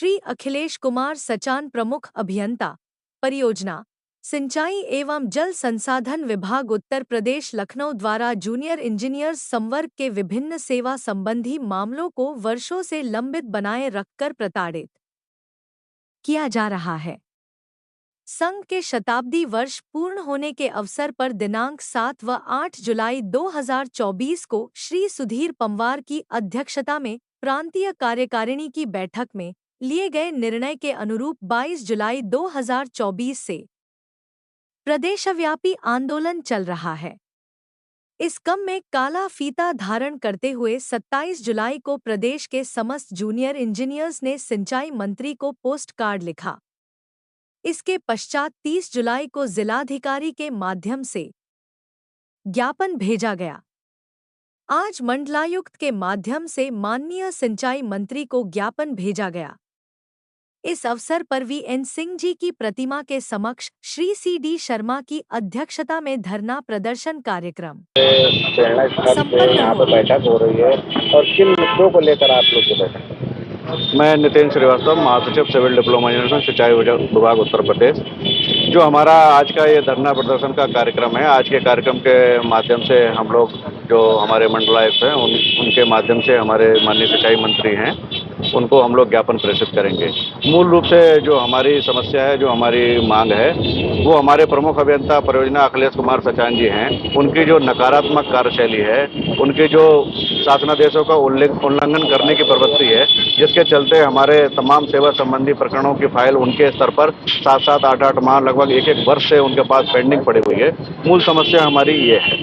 श्री अखिलेश कुमार सचान, प्रमुख अभियंता परियोजना सिंचाई एवं जल संसाधन विभाग उत्तर प्रदेश लखनऊ द्वारा जूनियर इंजीनियर्स संवर्ग के विभिन्न सेवा संबंधी मामलों को वर्षों से लंबित बनाए रखकर प्रताड़ित किया जा रहा है। संघ के शताब्दी वर्ष पूर्ण होने के अवसर पर दिनांक 7 व 8 जुलाई 2024 को श्री सुधीर पंवार की अध्यक्षता में प्रांतीय कार्यकारिणी की बैठक में लिए गए निर्णय के अनुरूप 22 जुलाई 2024 से प्रदेशव्यापी आंदोलन चल रहा है। इस क्रम में काला फीता धारण करते हुए 27 जुलाई को प्रदेश के समस्त जूनियर इंजीनियर्स ने सिंचाई मंत्री को पोस्ट कार्ड लिखा। इसके पश्चात 30 जुलाई को जिलाधिकारी के माध्यम से ज्ञापन भेजा गया। आज मंडलायुक्त के माध्यम से माननीय सिंचाई मंत्री को ज्ञापन भेजा गया। इस अवसर पर वीएन सिंह जी की प्रतिमा के समक्ष श्री सीडी शर्मा की अध्यक्षता में धरना प्रदर्शन कार्यक्रम संपन्न यहाँ पर बैठक हो रही है और किन मुद्दों को लेकर आप लोग की बैठक? मैं नितिन श्रीवास्तव, महासचिव सिविल डिप्लोमा इंजीनियरिंग सिंचाई विभाग उत्तर प्रदेश। जो हमारा आज का ये धरना प्रदर्शन का कार्यक्रम है, आज के कार्यक्रम के माध्यम से हम लोग जो हमारे मंडलायुक्त हैं उनके माध्यम से हमारे माननीय सिंचाई मंत्री हैं उनको हम लोग ज्ञापन प्रेषित करेंगे। मूल रूप से जो हमारी समस्या है, जो हमारी मांग है, वो हमारे प्रमुख अभियंता परियोजना अखिलेश कुमार सचान जी हैं। उनकी जो नकारात्मक कार्यशैली है, उनके जो शासनादेशों का उल्लंघन करने की प्रवृत्ति है, जिसके चलते हमारे तमाम सेवा संबंधी प्रकरणों की फाइल उनके स्तर पर 7-7, 8-8 माह, लगभग 1-1 वर्ष से उनके पास पेंडिंग पड़ी हुई है। मूल समस्या हमारी ये है।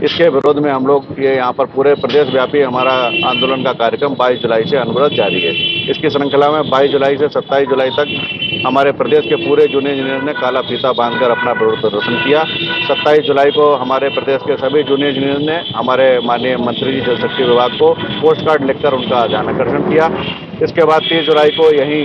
इसके विरोध में हम लोग ये यहाँ पर पूरे प्रदेश व्यापी हमारा आंदोलन का कार्यक्रम 22 जुलाई से अनवरत जारी है। इसकी श्रृंखला में 22 जुलाई से 27 जुलाई तक हमारे प्रदेश के पूरे जूनियर इंजीनियर ने काला फीता बांधकर अपना विरोध प्रदर्शन किया। 27 जुलाई को हमारे प्रदेश के सभी जूनियर इंजीनियर ने हमारे माननीय मंत्री जी जल शक्ति विभाग को पोस्ट कार्ड लिखकर उनका ध्यानाकर्षण किया। इसके बाद 30 जुलाई को यहीं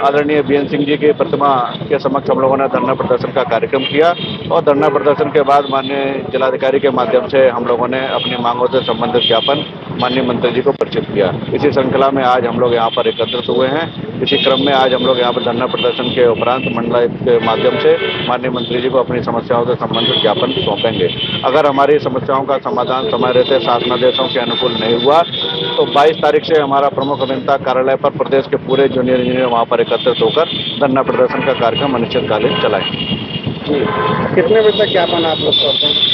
आदरणीय वीएन सिंह जी की प्रतिमा के समक्ष हम लोगों ने धरना प्रदर्शन का कार्यक्रम किया और धरना प्रदर्शन के बाद माननीय जिलाधिकारी के माध्यम से हम लोगों ने अपनी मांगों से संबंधित ज्ञापन माननीय मंत्री जी को प्रेषित किया। इसी श्रृंखला में आज हम लोग यहाँ पर एकत्रित हुए हैं। इसी क्रम में आज हम लोग यहाँ पर धरना प्रदर्शन के उपरांत मंडलायुक्त के माध्यम से माननीय मंत्री जी को अपनी समस्याओं से संबंधित ज्ञापन सौंपेंगे। अगर हमारी समस्याओं का समाधान समय रहते शासनादेशों के अनुकूल नहीं हुआ तो 22 तारीख से हमारा प्रमुख अभियंता कार्यालय पर प्रदेश के पूरे जूनियर इंजीनियर वहाँ पर एकत्रित होकर धरना प्रदर्शन का कार्यक्रम अनिश्चितकालीन चलाएंगे। कितने बजे तक ज्ञापन आप लोग करते हैं?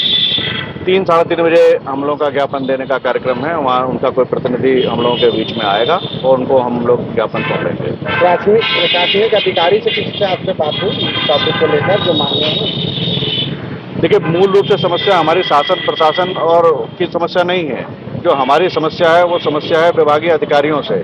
3-3:30 बजे हम लोगों का ज्ञापन देने का कार्यक्रम है। वहाँ उनका कोई प्रतिनिधि हम लोगों के बीच में आएगा और उनको हम लोग ज्ञापन सौंपेंगे। प्रशासनिक अधिकारी से किसी से आपसे बात हुई टॉपिक को लेकर जो मांगे हैं? देखिए, मूल रूप से समस्या हमारी शासन प्रशासन और की समस्या नहीं है। जो हमारी समस्या है वो समस्या है विभागीय अधिकारियों से।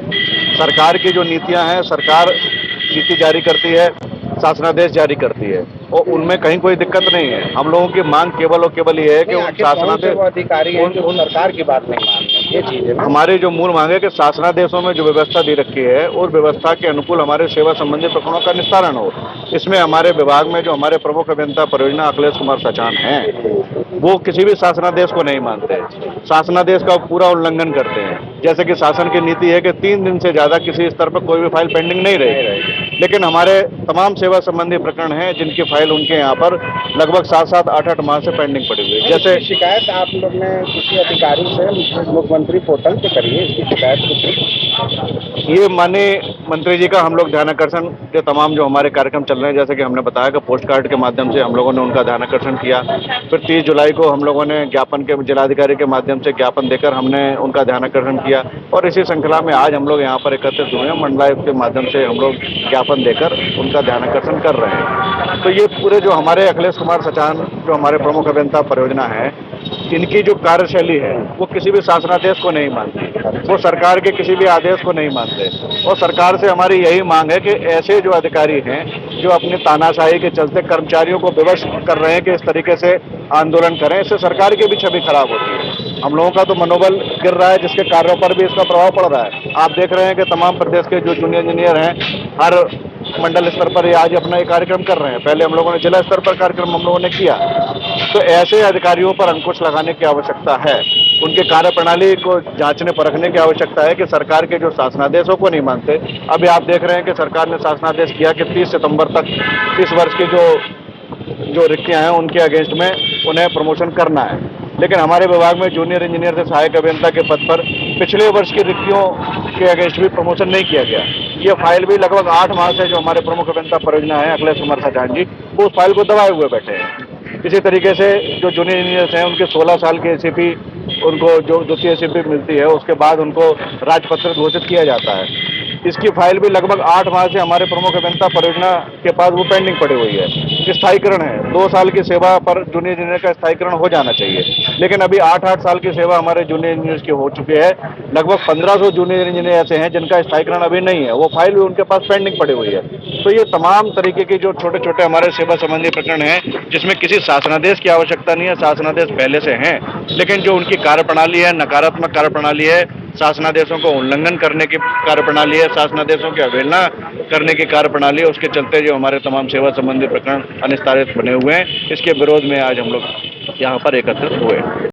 सरकार की जो नीतियां हैं, सरकार नीति जारी करती है, शासनादेश जारी करती है और उनमें कहीं कोई दिक्कत नहीं है। हम लोगों की मांग केवल और केवल ये है कि शासनादेश अधिकारी हैं जो सरकार की बात नहीं मानते, ये चीज है। हमारी जो मूल मांग है कि शासनादेशों में जो व्यवस्था दी रखी है उस व्यवस्था के अनुकूल हमारे सेवा संबंधी प्रकरणों का निस्तारण हो। इसमें हमारे विभाग में जो हमारे प्रमुख अभियंता परियोजना अखिलेश कुमार सचान हैं वो किसी भी शासनादेश को नहीं मानते, शासनादेश का पूरा उल्लंघन करते हैं। जैसे कि शासन की नीति है कि 3 दिन से ज्यादा किसी स्तर पर कोई भी फाइल पेंडिंग नहीं रहेगी, लेकिन हमारे तमाम सेवा संबंधी प्रकरण हैं जिनकी फाइल उनके यहाँ पर लगभग 7-7, 8-8 माह से पेंडिंग पड़ी हुई है। जैसे शिकायत आप लोग ने किसी अधिकारी से मुख्यमंत्री पोर्टल पे करी है, इसकी शिकायत ये माननीय मंत्री जी का हम लोग ध्यानाकर्षण के तमाम जो हमारे कार्यक्रम चल रहे हैं, जैसे कि हमने बताया कि पोस्ट कार्ड के माध्यम से हम लोगों ने उनका ध्यानाकर्षण किया। फिर 30 जुलाई को हम लोगों ने ज्ञापन के जिलाधिकारी के माध्यम से ज्ञापन देकर हमने उनका ध्यानाकर्षण किया और इसी श्रृंखला में आज हम लोग यहाँ पर एकत्रित हुए हैं। मंडलायुक्त के माध्यम से हम लोग ज्ञापन देकर उनका ध्यानाकर्षण कर रहे हैं। तो ये पूरे जो हमारे अखिलेश कुमार सचान जो हमारे प्रमुख अभियंता परियोजना है, इनकी जो कार्यशैली है वो किसी भी शासनादेश को नहीं मानती, वो सरकार के किसी भी आदेश को नहीं मानते और सरकार से हमारी यही मांग है कि ऐसे जो अधिकारी हैं जो अपनी तानाशाही के चलते कर्मचारियों को विवश कर रहे हैं कि इस तरीके से आंदोलन करें, इससे सरकार की भी छवि खराब होती है। हम लोगों का तो मनोबल गिर रहा है, जिसके कार्यों पर भी इसका प्रभाव पड़ रहा है। आप देख रहे हैं कि तमाम प्रदेश के जो जूनियर इंजीनियर हैं हर मंडल स्तर पर ये आज अपना ये कार्यक्रम कर रहे हैं। पहले हम लोगों ने जिला स्तर पर कार्यक्रम हम लोगों ने किया। तो ऐसे अधिकारियों पर अंकुश लगाने की आवश्यकता है, उनके कार्यप्रणाली को जांचने परखने की आवश्यकता है कि सरकार के जो शासनादेशों को नहीं मानते। अभी आप देख रहे हैं कि सरकार ने शासनादेश किया कि 30 सितंबर तक इस वर्ष की जो रिक्तियां हैं उनके अगेंस्ट में उन्हें प्रमोशन करना है, लेकिन हमारे विभाग में जूनियर इंजीनियर से सहायक अभियंता के पद पर पिछले वर्ष की रिक्तियों के अगेंस्ट भी प्रमोशन नहीं किया गया। ये फाइल भी लगभग 8 माह से जो हमारे प्रमुख अभियंता परियोजना है अखिलेश कुमार सचान जी, वो उस फाइल को दबाए हुए बैठे हैं। इसी तरीके से जो जूनियर इंजीनियर्स हैं उनके 16 साल के एसीपी, उनको जो द्वितीय एसीपी मिलती है उसके बाद उनको राजपत्र घोषित किया जाता है। इसकी फाइल भी लगभग 8 माह से हमारे प्रमुख अभियंता परियोजना के पास वो पेंडिंग पड़ी हुई है। स्थायीकरण है, 2 साल की सेवा पर जूनियर इंजीनियर का स्थायीकरण हो जाना चाहिए, लेकिन अभी 8-8 साल की सेवा हमारे जूनियर इंजीनियर्स की हो चुकी है। लगभग 1500 जूनियर इंजीनियर ऐसे हैं जिनका स्थायीकरण अभी नहीं है, वो फाइल भी उनके पास पेंडिंग पड़ी हुई है। तो ये तमाम तरीके के जो छोटे छोटे हमारे सेवा संबंधी प्रकरण हैं जिसमें किसी शासनादेश की आवश्यकता नहीं है, शासनादेश पहले से हैं, लेकिन जो उनकी कार्यप्रणाली है, नकारात्मक कार्यप्रणाली है, शासनादेशों को उल्लंघन करने की कार्यप्रणाली है, शासनादेशों की अवहेलना करने की कार्यप्रणाली है, उसके चलते जो हमारे तमाम सेवा संबंधी प्रकरण अनिस्तारित बने हुए हैं, इसके विरोध में आज हम लोग यहाँ पर एकत्रित हुए।